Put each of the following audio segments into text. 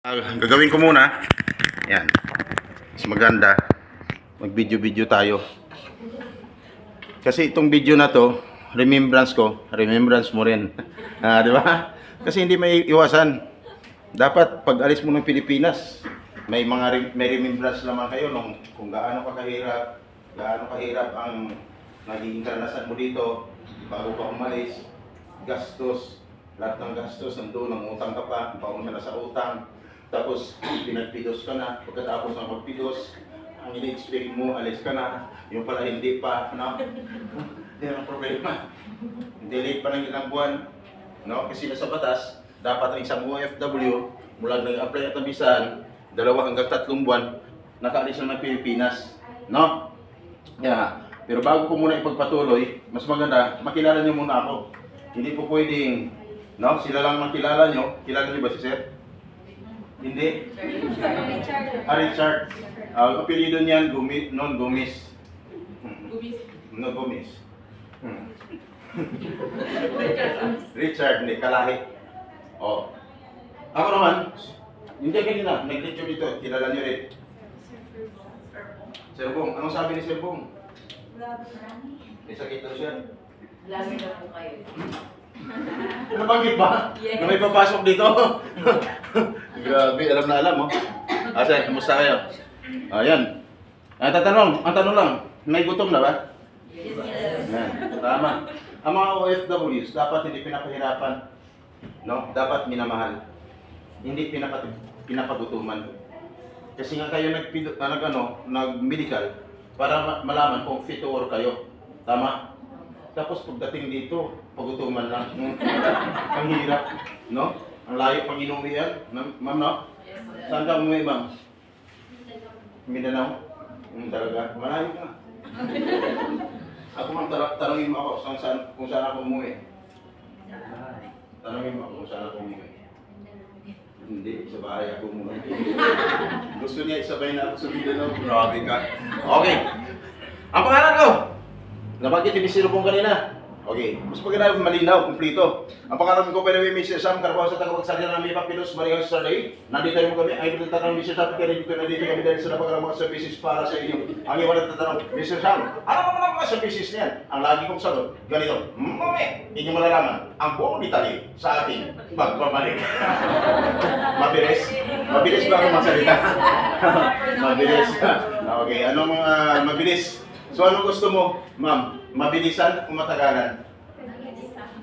Gagawin ko muna. Yan. Mas maganda. Mag-video-video tayo. Kasi itong video na to, remembrance ko, remembrance mo rin. Di ba? Kasi hindi may iwasan. Dapat pag alis mo ng Pilipinas, may remembrance naman kayo nung kung gaano kahirap ang naging karanasan mo dito bago ka umalis, gastos, lahat ng gastos nandoon, nangutang ka pa, pauna na sa utang. Tapos, pinagpidos ka na. Pagkatapos ng magpidos, ang ini-expect mo, alis ka na. Yung pala hindi pa, no? Hindi naman problema. Delay pa ng ilang buwan. No? Kasi nasa batas, dapat ang isang OFW, mula nag-apply at nabisan, 2 hanggang 3 buwan, nakaalis na ng Pilipinas. No? Yeah. Pero bago ko muna ipagpatuloy, mas maganda, makilala nyo muna ako. Hindi po pwedeng, no? Sila lang makilala nyo. Kilala nyo ba si Sir? Hindi? Richard. Richard. Ang apelido niyan, Gomez. No, Gomez. Richard, hindi, kalahi. Oh. Ako naman, hindi kanina, nag-lecture dito, kilala niyo rin. Sir Bong, anong sabi ni Sir Bong? May sakit daw siya. Lagi na po kayo. Nabanggit ba? Yes. Na may papasok dito? Grabe, alam na alam, oh. Asa, kumusta kayo? Ayan. Ang tanong lang, may gutom na ba? Yes. Yan, tama. Ang mga OFWs, dapat hindi pinapahirapan. No? Dapat minamahal. Hindi pinapagutuman. Kasi nga kayo nag-medical para malaman kung fit to work kayo. Tama? Tapos pagdating dito, pagutuman lang. Ang hirap, no? Ang layo pang inuwi yan. Ma'am, no? Saan ka umuwi, ma'am? Mindanao? Talaga? Malayo ka. Ako, ma'am, tanongin mo ako kung saan ako umuwi. Tanongin mo ako kung saan ako umuwi. Hindi, sa bahay ako umuwi. Gusto niya isabay na ako sa Mindanao. Grabe ka. Okay. Ang pangalan ko! Nabanggit ni Mr. Pong kanina. Okay, mas maganda malinaw, kumplito. Ang pangalan ko, by the way, Mr. Sam Carbaho sa tagapagsalita ng Mipa Pilos, Mariang Saturday. Nandito mo kami, ay nagtatanong Mr. Sam, kaya dito nandito kami dahil sa napakalang mga services para sa inyo. Ang iwan nagtatanong, Mr. Sam, ano ba mga services niyan? Ang lagi kong sagot, ganito, hindi malalaman ang buong detalye sa ating pagbabalik. Mabilis ba akong magsalita? Mabilis. Okay, anong mabilis? So anong gusto mo, ma'am? Mabilisan o matagalan?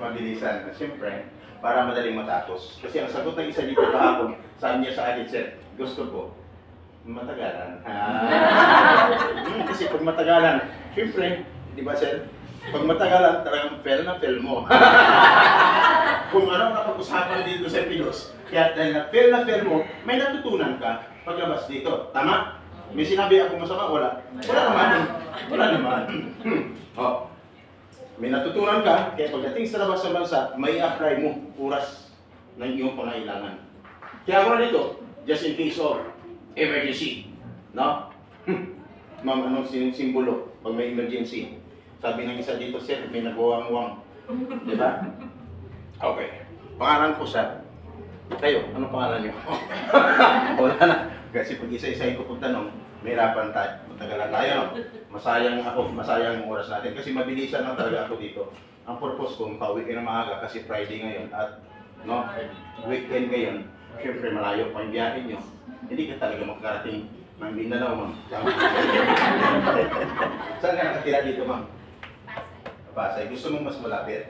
Mabilisan. Siyempre, para madaling matapos. Kasi ang sagot ng isa dito kahapon, sabi niya sa akin, sir, gusto ko matagalan. Kasi pag matagalan, siyempre, di ba sir? Pag matagalan, talagang fail na fail mo. Kung ano napag-usapan dito sa Pilos, kaya dahil na fail mo, may natutunan ka paglabas dito. Tama? May sinabi ako masama? Wala. Wala naman. Oh. May natutunan ka, kaya pagdating sa labas ng bansa, may apply mo oras ng iyong pangailangan. Kaya ako na dito, just in case of emergency. No? Ma'am, anong simbolo pag may emergency? Sabi ng isa dito, sir, may nagawang-wang. Diba? Okay. Pangalan ko, sir. Kayo, anong pangalan niyo? Wala na. Kasi pag isa-isahin ko pag tanong, may hirapan tayo. Matagalan tayo, no? Masayang ang oras natin. Kasi mabilisan lang talaga ako dito. Ang purpose ko, pauwi kayo ng maaga kasi Friday ngayon at no, weekend ngayon. Siyempre malayo pa yung biyahe nyo. Hindi ka talaga makakarating ng Mindanao, ma'am. Saan ka nakatira dito, ma'am? Pasay. Gusto mong mas malapit?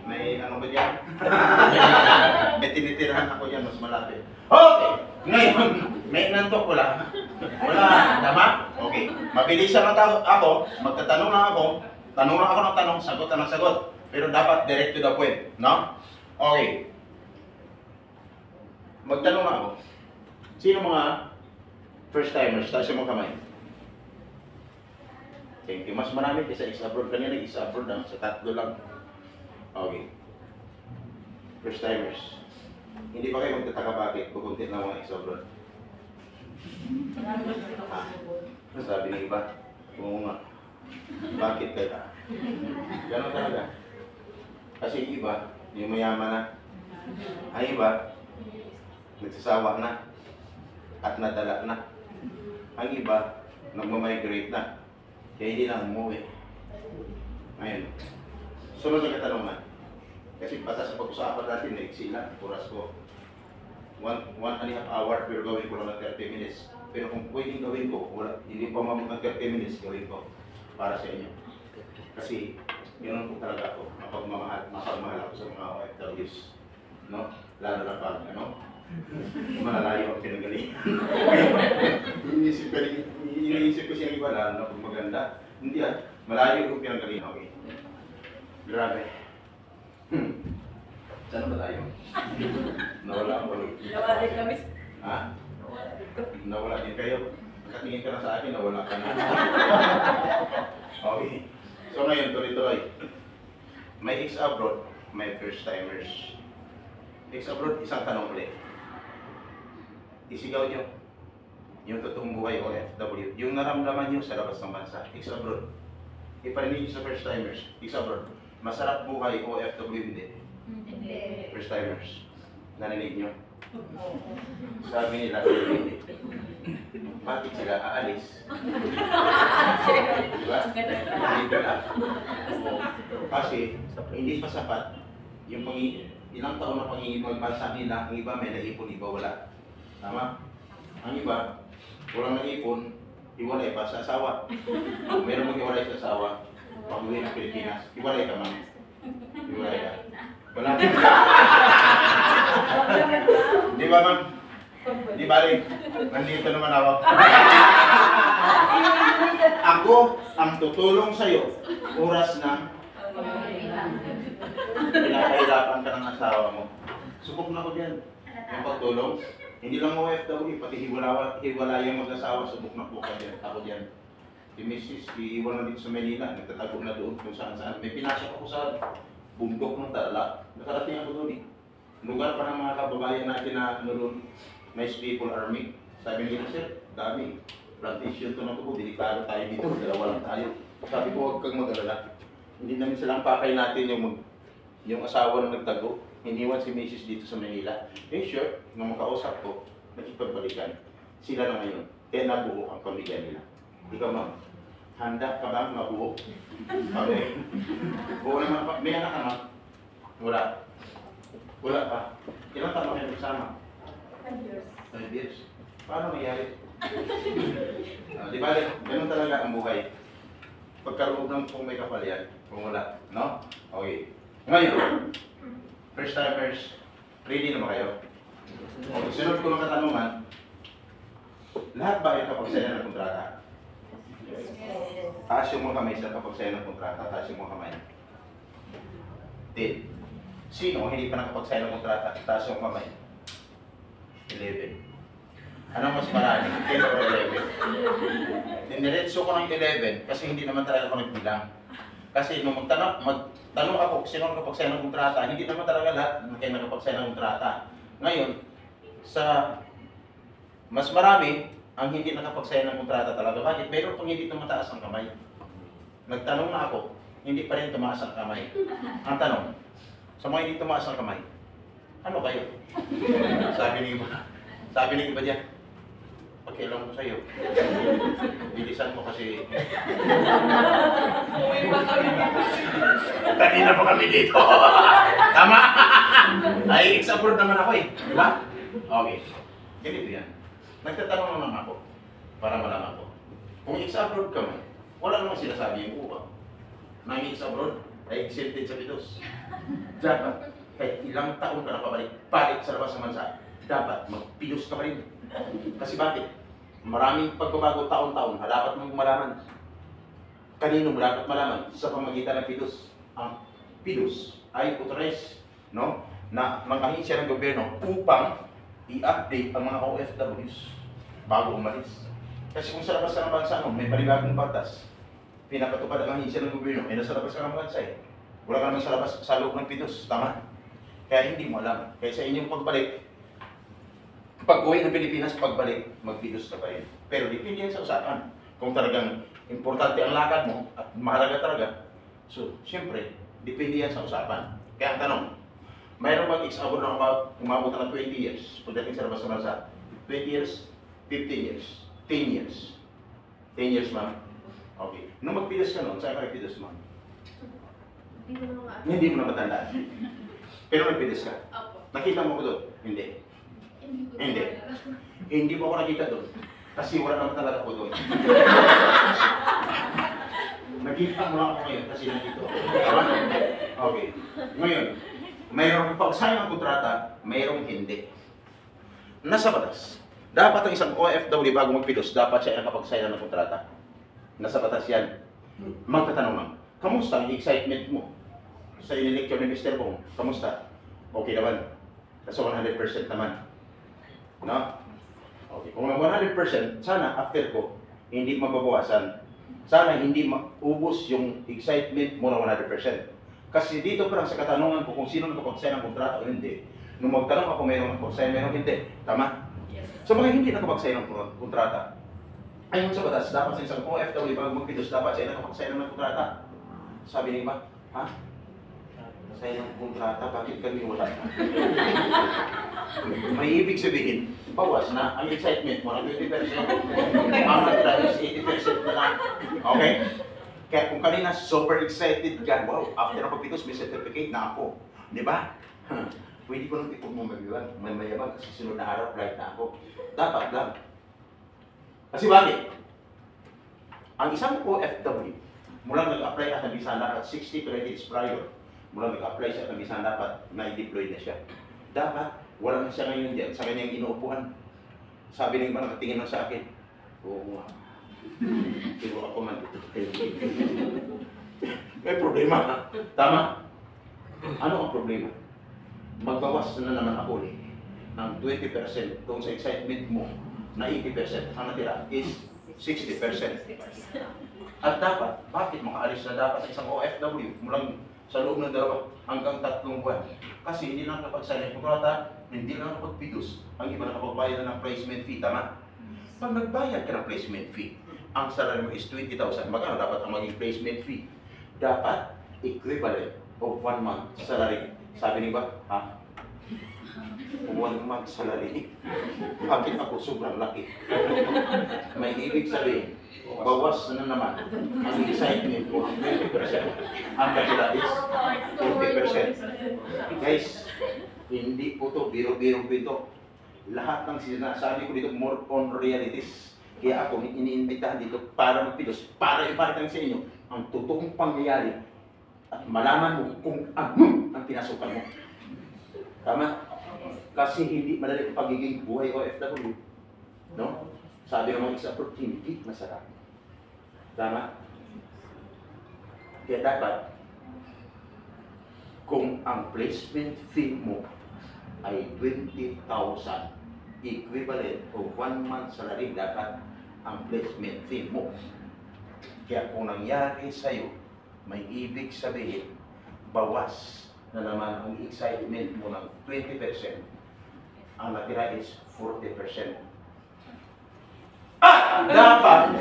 May ano ba dyan? May tinitirahan ako dyan, mas malapit. Okay! Ngayon, may nantok wala. Wala. Tama? Okay. Mabilisan lang ako, magtatanong lang ako, tanong lang ako ng tanong, sagot lang ng sagot. Pero dapat direct to the point. No? Okay. Magtanong lang ako. Sino mga first timers? Tayo sa mga kamay. Thank you. Mas marami kaysa isa-abroad. Kanina isa-abroad lang. Sa 3 lang. Okay. First timers. Hindi ba kayo magtataka bakit kukuntit lang mga isa-abroad? Sabi ng iba, oo nga. Bakit kaya? Ganon talaga. Kasi yung iba, yung mayaman na. Ay iba, nagsasawa na at nadala na. Ang iba, nagmamigrate na. Kaya hindi na umuwi. Ngayon, sunod na katanungan. Kasi basta sa pag-usapan natin, naiksi lang, oras ko. 1.5 hour, pero gawin ko lang ng 30 minutes. Pero kung pwedeng gawin ko, wala, hindi pa mamit ng 30 minutes, gawin ko para sa inyo. Kasi, yun po talaga ako, mapagmahal ako sa mga OFWs. No? Lalo na pag, malalayo ang pinagalingan. Iniisip ko siya iba, lalo na pag maganda. Hindi malayo yung pinagalingan. Okay. Grabe. Saan ba tayo? Nawala ang balog. Nawala rin kami. Ha? Nawala din kayo. Katingin ka na sa akin, nawala ka na. Okay. So ngayon, tuloy-tuloy. May ex-abroad, may first-timers. Ex-abroad, isang tanong ulit. Isigaw nyo yung totoong buhay o OFW. Yung naramdaman nyo sa labas ng bansa. Ex-abroad. Iparinig nyo sa first-timers. Ex-abroad. Masarap buhay o OFW hindi. Hindi. First-timers. Narinig nyo? Sabi nila, hindi. Bakit sila aalis? Diba? Dito na. Kasi, hindi pa sapat yung ilang taon na pangingin bansa nila, ang iba may naipon, iba wala. Tama? Ang iba, walang naipon, iwalay pa sa asawa. Kung meron mag-iwalay sa asawa, pag-uwi ng Pilipinas, iwalay ka man. Iwalay ka. Wala. Di ba ma'am? Di balik. Nandito naman ako. Ako ang tutulong sa'yo. Oras na pinapahirapan ka ng asawa mo. Subok na ko diyan. Yung pagtulong. Hindi lang OFW, pati hiwalayang mag-asawa, subok na po ka diyan. Ako diyan. Si Mrs. iiwan na dito sa Manila. Nagtatago na doon kung saan-saan. May pinasok ako sa bundok ng Tarlac. Nakarating ako doon eh. Lugar pa ng mga kababayan natin na doon. Nice People Army. Sabi nila, sir, dami. Plantation to na po, delikado tayo dito, dalawa lang tayo. Sabi ko, huwag kang mag-alala. Hindi namin silang pakay natin yung asawa na nagtago. Hiniwan si Mrs. dito sa Manila. Eh sure, nung makausap ko, nakipagbalikan. Sila na ngayon. Kaya nabuo ang pamilya nila. Ikaw ma'am, handa ka ba mabuo? Okay. Oo naman pa. May anak ka ma'am? Wala. Wala pa. Ilang taon kayo nagsama? 5 years. 5 years. Paano nangyari? Di ba, ganun talaga ang buhay. Pagkaloob ng kung may kapalayan, kung wala. No? Okay. Ngayon, first timers, ready na ba kayo? Okay, sunod ko ng katanungan, lahat ba ay kapag sa'yo ng kontrata? Taas yung mga kamay sa kapag sa'yo ng kontrata, taas yung mga kamay. 10. Sino hindi pa nakapag-sign ng kontrata, taas yung kamay? 11. Ano mas marami? 10 o 11? Diniretso ko ng 11 kasi hindi naman talaga ako nagbilang. Kasi nung magtanong ako kung sino nakapag-sign ng kontrata, hindi naman talaga lahat kayo nakapag-sign ng kontrata. Ngayon, sa mas marami ang hindi nakapag-sign ng kontrata talaga. Bakit? Meron pang hindi tumataas ang kamay. Nagtanong na ako, hindi pa rin tumaas ang kamay. Ang tanong, sa mga hindi tumaas ang kamay, ano kayo? Sabi ng iba diyan, pagkailan ko sa'yo. Bilisan mo kasi. Kanina pa kami dito. Tama? Ay, ex-abroad naman ako eh. Di ba? Okay. Ganito yan. Nagtatanong naman ako para malaman ko. Kung ex-abroad ka man, wala namang sinasabi yung upa. Nang ex-abroad ay exempted sa pitos. Dapat, kahit ilang taon ka na balik sa labas ng bansa, dapat magpilos ka pa rin. Kasi bakit? Maraming pagbabago taon-taon, dapat mong malaman. Kanino mo dapat malaman? Sa pamagitan ng pilos. Ang pilos ay authorized, no? Na mang-ahinsya ng gobyerno upang i-update ang mga OFWs bago umalis. Kasi kung sa labas ka ng bansa, may panibagong batas. Pinapatupad ang ahinsya ng gobyerno, ay nasa labas ka ng bansa eh. Wala ka naman sa labas, sa loob ng pitos, tama? Kaya hindi mo alam. Kaya sa inyong pagbalik, pag-uwi ng Pilipinas, pagbalik, magpidos ka pa rin. Pero depende yan sa usapan. Kung talagang importante ang lakad mo at mahalaga talaga, so, siyempre, depende yan sa usapan. Kaya ang tanong, Mayroon bang ex-abot na umabot na ng 20 years? Pagdating sa labas sa bansa. 20 years, 15 years, 10 years. 10 years, ma'am. Okay. Nung magpidas ka noon, saan ka nagpidas, ma'am? Hindi ko naman Hindi mo na matandaan. Pero nagpidas ka. Opo. Nakita mo ko doon? Hindi. Hindi. Hindi mo ako nakita doon. Kasi wala naman talaga ako doon. Nakita mo lang ako ngayon kasi nandito ako. Tama? Okay. Ngayon, mayroong pag-sign ng kontrata, mayroong hindi. Nasa batas. Dapat ang isang OFW bago magpilos, dapat siya ay nakapag-sign ng kontrata. Nasa batas yan. Magtatanong lang, kamusta ang excitement mo? Sa inilecture ni Mr. Bong, kamusta? Okay naman. Kasi 100% naman. No? Okay. Kung 100%, sana after ko, hindi mababawasan. Sana hindi maubos yung excitement mo na 100%. Kasi dito pa lang sa katanungan ko kung sino nakapag-sign ng kontrata o hindi. Nung magtanong ako mayroong nakapag-sign, mayroong hindi. Tama? Yes. So mga hindi nakapag-sign ng kontrata, ayon sa batas, dapat sa isang OFW bago magpidos, dapat siya nakapag-sign ng kontrata. Sabi niya ba, ha? Sign ng kontrata, bakit kami wala? May ibig sabihin, bawas na ang excitement mo ng 20%. Mamaya is 80% na lang. Okay? Kaya kung kanina super excited ka, wow, after ng pagpitos, may certificate na ako. Di ba? Pwede ko nang tipog mo may mayabang kasi sunod na araw, flight na ako. Dapat lang. Kasi bakit? Ang isang OFW, mula nag-apply at nabisan dapat 60 credits prior, mula nag-apply siya at nabisan dapat na-deploy na siya. Dapat, wala na siya ngayon dyan sa kanyang inuupuan. Sabi ng iba, nakatingin lang sa akin, oo nga. Pero ako man dito. May problema. Tama? Ano ang problema? Magbawas na naman ako ng 20% kung sa excitement mo na 80%. Ang natira is 60%. At dapat, bakit makaalis na dapat sa isang OFW mula sa loob ng 2 hanggang 3 buwan? Kasi hindi lang nakapag-sign ng kontrata, hindi lang nakapag-pidos. Ang iba nakapagbayad na ng placement fee, tama? Pag nagbayad ka ng placement fee, ang salary mo is 20,000. Magkano dapat ang maging placement fee? Dapat equivalent of 1 month salary. Sabi ni ba, ha? 1 month salary. Bakit ako sobrang laki? May ibig sabihin, bawas na naman ang excitement mo ng 20%. Ang kabila is 40%. Guys, hindi po to biro-biro ito. Lahat ng sinasabi ko dito more on realities. Kaya ako iniimbitahan dito para magpilos, para ipakita sa inyo ang totoong pangyayari at malaman mo kung ano ang pinasukan mo. Tama? Kasi hindi madali ang pagiging buhay OFW. No? Sabi naman sa opportunity, masarap. Tama? Kaya dapat, kung ang placement fee mo ay 20,000, equivalent of 1 month salary dapat ang placement fee mo. Kaya kung nangyari sa'yo, may ibig sabihin, bawas na naman ang excitement mo ng 20%, ang natira is 40%. At dapat,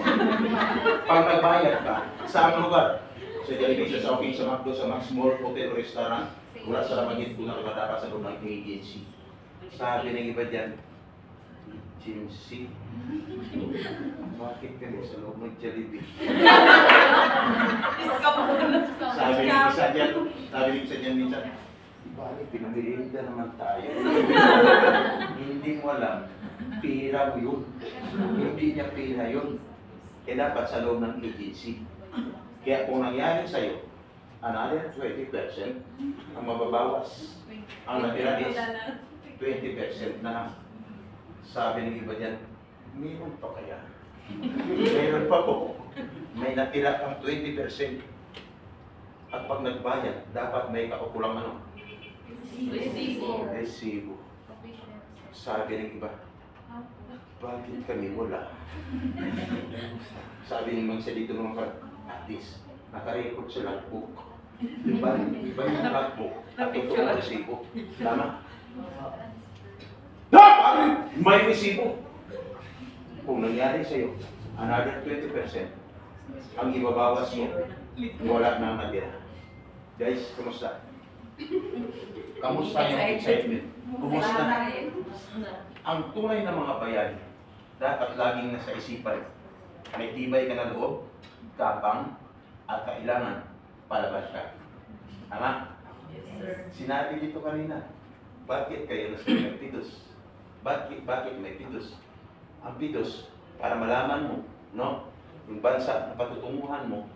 pag nagbayad ka, sa ang lugar, sa Jollibee, sa Shopping, sa McDo, sa Max Mall, Hotel, Restaurant, wala sa lamagin kung nakadapat sa loob ng agency. Sabi ng iba dyan, agency? Bakit kami sa loob ng Jollibee? Sabi ng isa dyan minsan, bakit pinamirienda naman tayo? Hindi mo alam, pira mo yun. Hindi niya pira yun. Kaya dapat sa loob ng agency. Kaya kung nangyari sa'yo, another 20% ang mababawas. Ang natira is 20% na. Sabi ng iba dyan, mayroon pa kaya? Mayroon pa po. May natira ang 20%. At pag nagbayad, dapat may kakukulang ano? Resibo. Sabi ng iba, bakit kami wala? Sabi ng mga dito ng mga artist, nakarecord sa logbook. Iba yung logbook at totoong resibo. Tama? Dapat may resibo. Kung nangyari sa'yo, another 20%, ang ibabawas mo, wala na natira. Guys, kumusta? Kamusta yung excitement? Kumusta? Ang tunay na mga bayan, dapat laging nasa isipan. May tibay ka na loob, kapang, at kailangan palabas ka. Tama? Yes, sir. Sinabi dito kanina, bakit kayo nasa pidos? Bakit may pidos? Ang pidos, para malaman mo, no? Yung bansa na patutunguhan mo,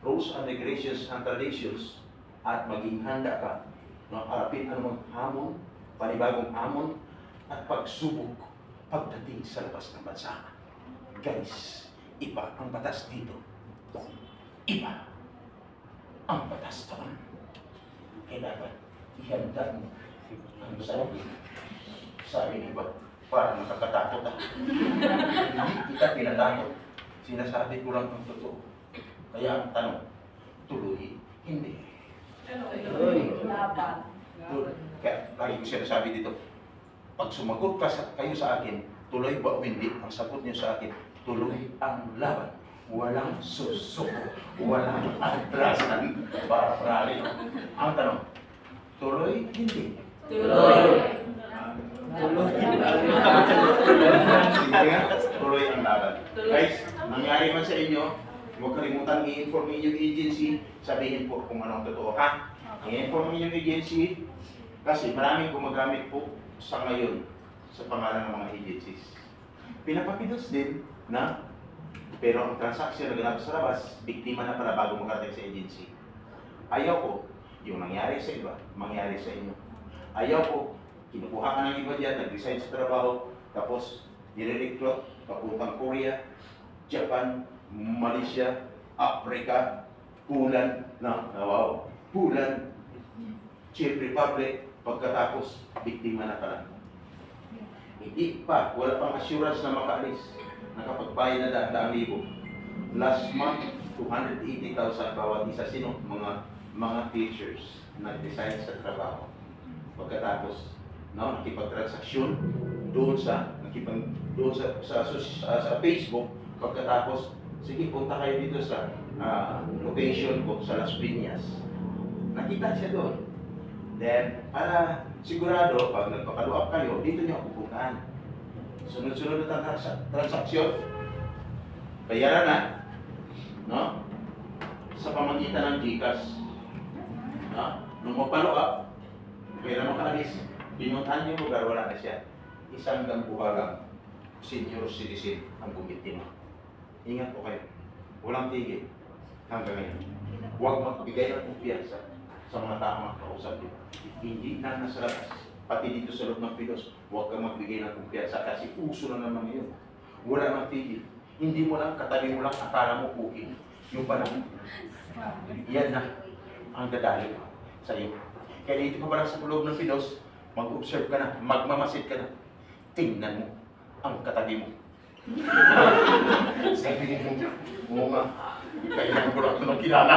rules and regulations and traditions, at maging handa ka, no? Harapin ang mga hamon, panibagong hamon, at pagsubok pagdating sa labas ng bansa. Guys, iba ang batas dito. Iba ang batas doon. Kaya dapat ihanda mo ang sarili. Sabi ni iba, parang nakakatakot ah. Hindi kita tinatakot. Sinasabi ko lang ang totoo. Kaya ang tanong, tuloy, hindi. Kaya lagi ko sinasabi dito, pag sumagot kayo sa akin, tuloy ba o hindi? Ang sagot niyo sa akin, tuloy ang laban. Walang susuko, walang atrasan para rally. Ang tanong, tuloy, hindi. Tuloy. Tuloy. Sige nga, tuloy ang laban. Guys, nangyari man sa inyo, huwag kalimutan i-inform yung agency, sabihin po kung anong totoo, ha? I-inform yung agency, kasi maraming gumagamit po sa ngayon sa pangalan ng mga agencies. Pinapapidos din na, pero ang transaksyon na ganap sa labas, biktima na pala bago makarating sa agency. Ayaw ko, yung nangyari sa iba, mangyari sa inyo. Ayaw ko, kinukuha ka ng iba dyan, nag-resign sa trabaho, tapos nire-recruit, papuntang Korea, Japan, Malaysia, Africa, Poland, Poland, Czech Republic, pagkatapos, biktima na pala. Hindi pa, wala pang assurance na makaalis. Nakapagbayad na daang libo. Last month, 280,000 bawat isa. Sino? Mga teachers na design sa trabaho. Pagkatapos, no, nakipagtransaksyon doon sa Facebook. Pagkatapos, sige, punta kayo dito sa location ko sa Las Piñas. Nakita siya doon. Then, para sigurado, pag nagpapalo-up kayo, dito niyo pupuntahan. Sunod-sunod na transaksyon, bayaran na, no? Sa pamagitan ng GCash. No? Nung mapalo-up, pera makaalis, pinuntahan niyo lugar, wala na siya. Isang gambuhagang senior citizen ang bumitima. Ingat po kayo. Walang tigil hanggang ngayon. Huwag magbigay ng kumpiyansa sa mga tamang kausap niyo. Hindi na nasa labas. Pati dito sa loob ng Pinos, huwag kang magbigay ng kumpiyansa kasi uso na naman ngayon. Wala nang tigil. Hindi mo lang, katabi mo lang, akala mo cooking. Yung pala, yan na ang dadali sa iyo. Kaya dito ka pala sa loob ng Pinos, mag-observe ka na, magmamasid ka na. Tingnan mo ang katabi mo. Sabi mo, oo nga, kailangan ko lang ito ng kilala.